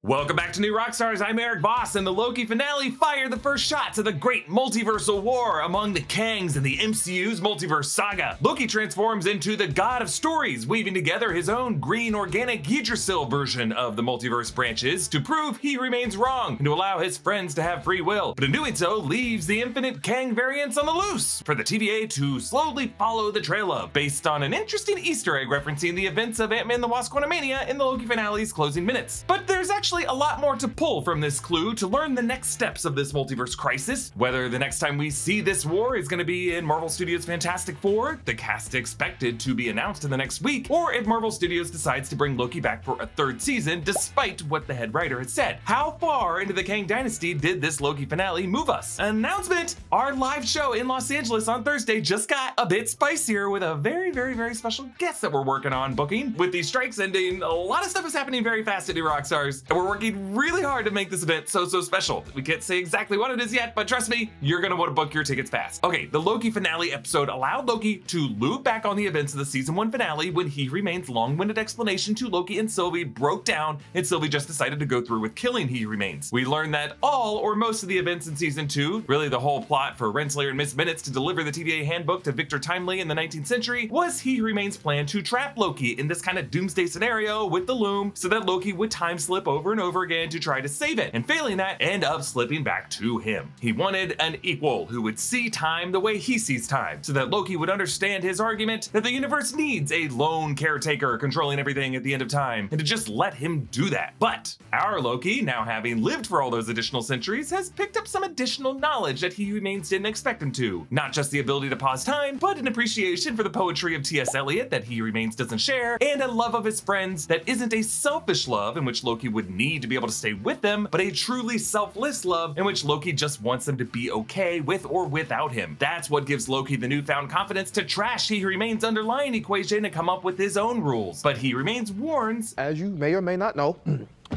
Welcome back to New Rockstars. I'm Erik Voss, and the Loki finale fired the first shots of the great multiversal war among the Kangs in the MCU's multiverse saga. Loki transforms into the god of stories, weaving together his own green organic Yggdrasil version of the multiverse branches to prove he remains wrong and to allow his friends to have free will. But in doing so, leaves the infinite Kang variants on the loose for the TVA to slowly follow the trail of, based on an interesting Easter egg referencing the events of Ant-Man the Wasp: Quantumania in the Loki finale's closing minutes. But there's actually a lot more to pull from this clue to learn the next steps of this multiverse crisis, whether the next time we see this war is going to be in Marvel Studios' Fantastic Four, the cast expected to be announced in the next week, or if Marvel Studios decides to bring Loki back for a third season despite what the head writer had said. How far into the Kang Dynasty did this Loki finale move us? Announcement! Our live show in Los Angeles on Thursday just got a bit spicier with a very special guest that we're working on booking. With these strikes ending, a lot of stuff is happening very fast at New Rockstars, and we're working really hard to make this event so special. We can't say exactly what it is yet, but trust me, you're gonna want to book your tickets fast. Okay, the Loki finale episode allowed Loki to loop back on the events of the season 1 finale when He Remains' long-winded explanation to Loki and Sylvie broke down and Sylvie just decided to go through with killing He Remains. We learned that all or most of the events in season 2, really the whole plot for Renslayer and Miss Minutes to deliver the TVA handbook to Victor Timely in the 19th century, was He Remains' plan to trap Loki in this kind of doomsday scenario with the loom so that Loki would time slip over and over again to try to save it, and failing that, end up slipping back to him. He wanted an equal who would see time the way he sees time, so that Loki would understand his argument that the universe needs a lone caretaker controlling everything at the end of time, and to just let him do that. But our Loki, now having lived for all those additional centuries, has picked up some additional knowledge that He Remains didn't expect him to. Not just the ability to pause time, but an appreciation for the poetry of T.S. Eliot that He Remains doesn't share, and a love of his friends that isn't a selfish love in which Loki would need to be able to stay with them, but a truly selfless love in which Loki just wants them to be okay with or without him. That's what gives Loki the newfound confidence to trash He Remains' underlying equation and come up with his own rules. But He Remains warns, as you may or may not know,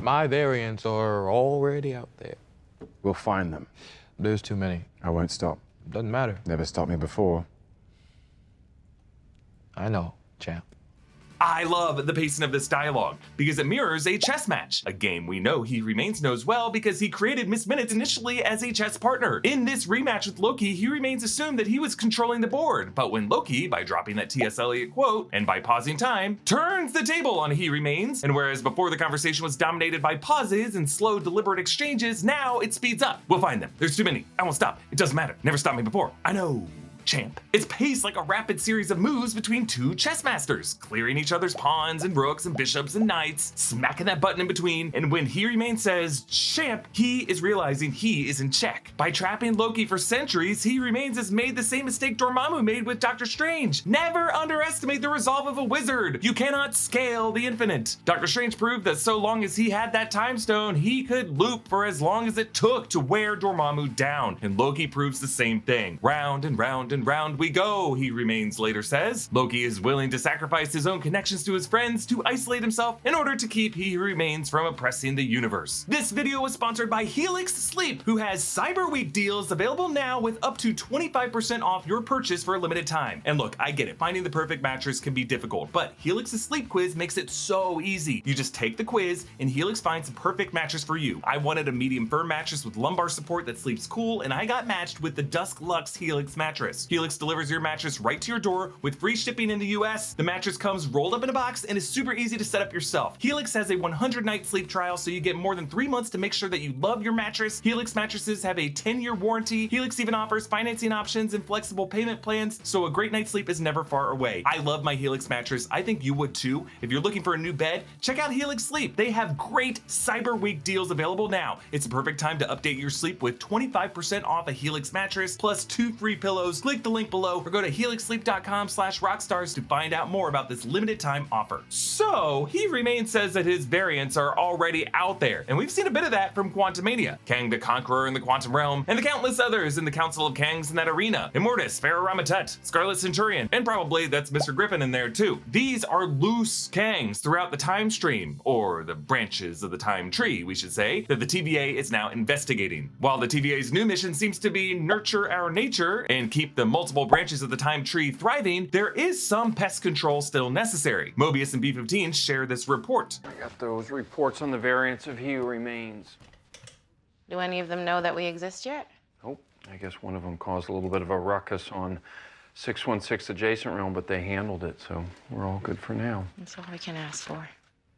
my variants are already out there. We'll find them. There's too many. I won't stop. Doesn't matter. Never stopped me before. I know, champ. I love the pacing of this dialogue because it mirrors a chess match, a game we know He Remains knows well because he created Miss Minutes initially as a chess partner. In this rematch with Loki, He Remains assumed that he was controlling the board, but when Loki, by dropping that T.S. Eliot quote and by pausing time, turns the table on He Remains, and whereas before the conversation was dominated by pauses and slow, deliberate exchanges, now it speeds up. We'll find them. There's too many. I won't stop. It doesn't matter. Never stopped me before. I know. Champ. It's paced like a rapid series of moves between two chess masters, clearing each other's pawns and rooks and bishops and knights, smacking that button in between, and when He Remains says champ, he is realizing he is in check. By trapping Loki for centuries, He Remains has made the same mistake Dormammu made with Doctor Strange. Never underestimate the resolve of a wizard. You cannot scale the infinite. Doctor Strange proved that so long as he had that time stone, he could loop for as long as it took to wear Dormammu down, and Loki proves the same thing. Round and round and round we go, He Remains later says. Loki is willing to sacrifice his own connections to his friends to isolate himself in order to keep He Remains from oppressing the universe. This video was sponsored by Helix Sleep, who has Cyber Week deals available now with up to 25% off your purchase for a limited time. And look, I get it, finding the perfect mattress can be difficult, but Helix's sleep quiz makes it so easy. You just take the quiz and Helix finds the perfect mattress for you. I wanted a medium firm mattress with lumbar support that sleeps cool, and I got matched with the Dusk Luxe Helix mattress. Helix delivers your mattress right to your door with free shipping in the US. The mattress comes rolled up in a box and is super easy to set up yourself. Helix has a 100-night sleep trial, so you get more than 3 months to make sure that you love your mattress. Helix mattresses have a 10-year warranty. Helix even offers financing options and flexible payment plans, so a great night's sleep is never far away. I love my Helix mattress. I think you would too. If you're looking for a new bed, check out Helix Sleep. They have great Cyber Week deals available now. It's a perfect time to update your sleep with 25% off a Helix mattress plus 2 free pillows. Click the link below or go to helixsleep.com/rockstars to find out more about this limited time offer. So He Remains says that his variants are already out there, and we've seen a bit of that from Quantumania, Kang the Conqueror in the Quantum Realm, and the countless others in the Council of Kangs in that arena, Immortus, Pharaoh Ramatut, Scarlet Centurion, and probably that's Mr. Griffin in there too. These are loose Kangs throughout the time stream, or the branches of the time tree, we should say, that the TVA is now investigating. While the TVA's new mission seems to be nurture our nature and keep the multiple branches of the time tree thriving, there is some pest control still necessary. Mobius and B-15 share this report. I got those reports on the variants of He Who Remains. Do any of them know that we exist yet? Nope. I guess one of them caused a little bit of a ruckus on 616 adjacent realm, but they handled it, so we're all good for now. That's all we can ask for.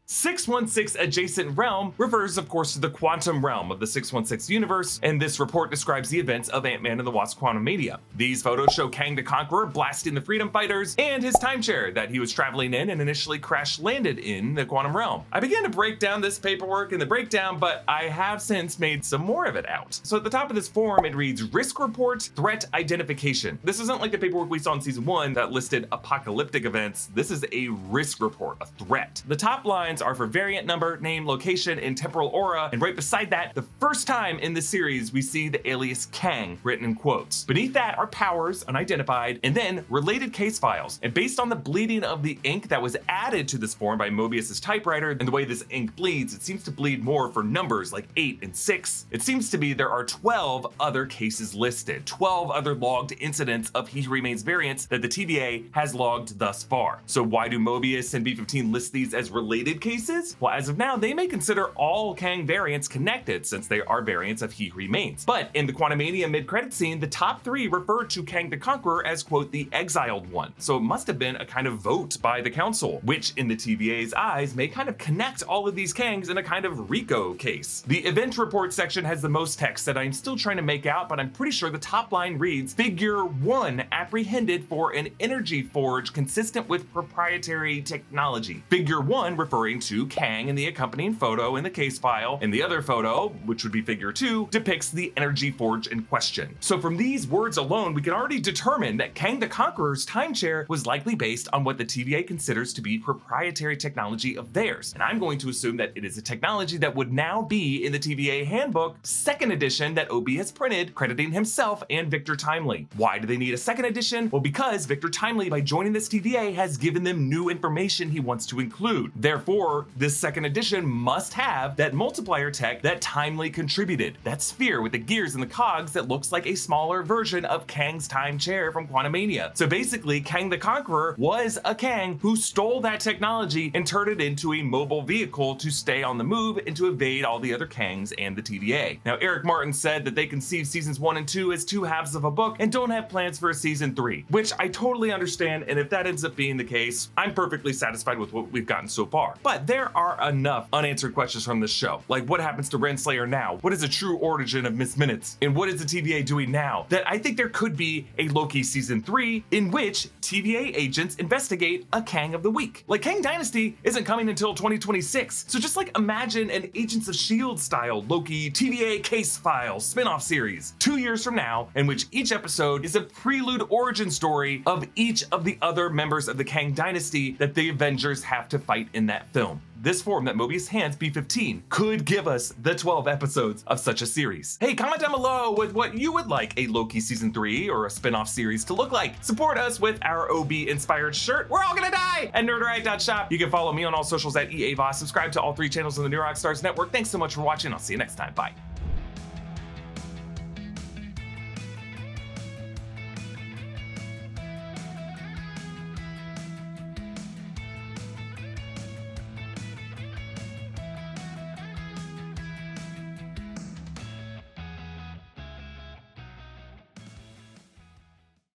616 adjacent realm refers, of course, to the quantum realm of the 616 universe, and this report describes the events of Ant-Man and the Wasp: Quantumania. These photos show Kang the Conqueror blasting the Freedom Fighters and his time chair that he was traveling in and initially crash-landed in the quantum realm. I began to break down this paperwork in the breakdown, but I have since made some more of it out. So at the top of this form, it reads Risk Report, Threat Identification. This isn't like the paperwork we saw in Season 1 that listed apocalyptic events. This is a risk report, a threat. The top lines are for variant number, name, location, and temporal aura, and right beside that, the first time in the series we see the alias Kang written in quotes. Beneath that are powers, unidentified, and then related case files. And based on the bleeding of the ink that was added to this form by Mobius's typewriter and the way this ink bleeds, it seems to bleed more for numbers like 8 and 6. It seems to be there are 12 other cases listed, 12 other logged incidents of He Who Remains variants that the TVA has logged thus far. So why do Mobius and B-15 list these as related cases? Well, as of now, they may consider all Kang variants connected since they are variants of He Who Remains. But in the Quantumania mid-credit scene, the top 3 referred to Kang the Conqueror as, quote, the exiled one. So it must have been a kind of vote by the council, which in the TVA's eyes may kind of connect all of these Kangs in a kind of RICO case. The event report section has the most text that I'm still trying to make out, but I'm pretty sure the top line reads, Figure 1 apprehended for an energy forge consistent with proprietary technology. Figure 1 referring to Kang in the accompanying photo in the case file, and the other photo, which would be figure 2, depicts the energy forge in question. So from these words alone, we can already determine that Kang the Conqueror's time chair was likely based on what the TVA considers to be proprietary technology of theirs. And I'm going to assume that it is a technology that would now be in the TVA handbook, 2nd edition that OB has printed, crediting himself and Victor Timely. Why do they need a 2nd edition? Well, because Victor Timely, by joining this TVA, has given them new information he wants to include. Therefore, this 2nd edition must have that multiplier tech that Timely contributed. That sphere with the gears and the cogs that looks like a smaller version of Kang's time chair from Quantumania. So basically, Kang the Conqueror was a Kang who stole that technology and turned it into a mobile vehicle to stay on the move and to evade all the other Kangs and the TVA. Now, Eric Martin said that they conceive seasons 1 and 2 as 2 halves of a book and don't have plans for a season 3, which I totally understand, and if that ends up being the case, I'm perfectly satisfied with what we've gotten so far. But there are enough unanswered questions from this show, like what happens to Renslayer now? What is the true origin of Miss Minutes? And what is the TVA doing now? That I think there could be a Loki season 3 in which TVA agents investigate a Kang of the Week. Like Kang Dynasty isn't coming until 2026, so just like imagine an Agents of S.H.I.E.L.D. style Loki TVA case file spin-off series 2 years from now, in which each episode is a prelude origin story of each of the other members of the Kang Dynasty that the Avengers have to fight in that film. This form that Mobius hands B-15 could give us the 12 episodes of such a series. Hey, comment down below with what you would like a Loki season 3 or a spin-off series to look like. Support us with our OB-inspired shirt, We're All Gonna Die, at nerdright.shop. You can follow me on all socials at EA Voss. Subscribe to all 3 channels on the new Rockstars network. Thanks so much for watching. I'll see you next time. Bye.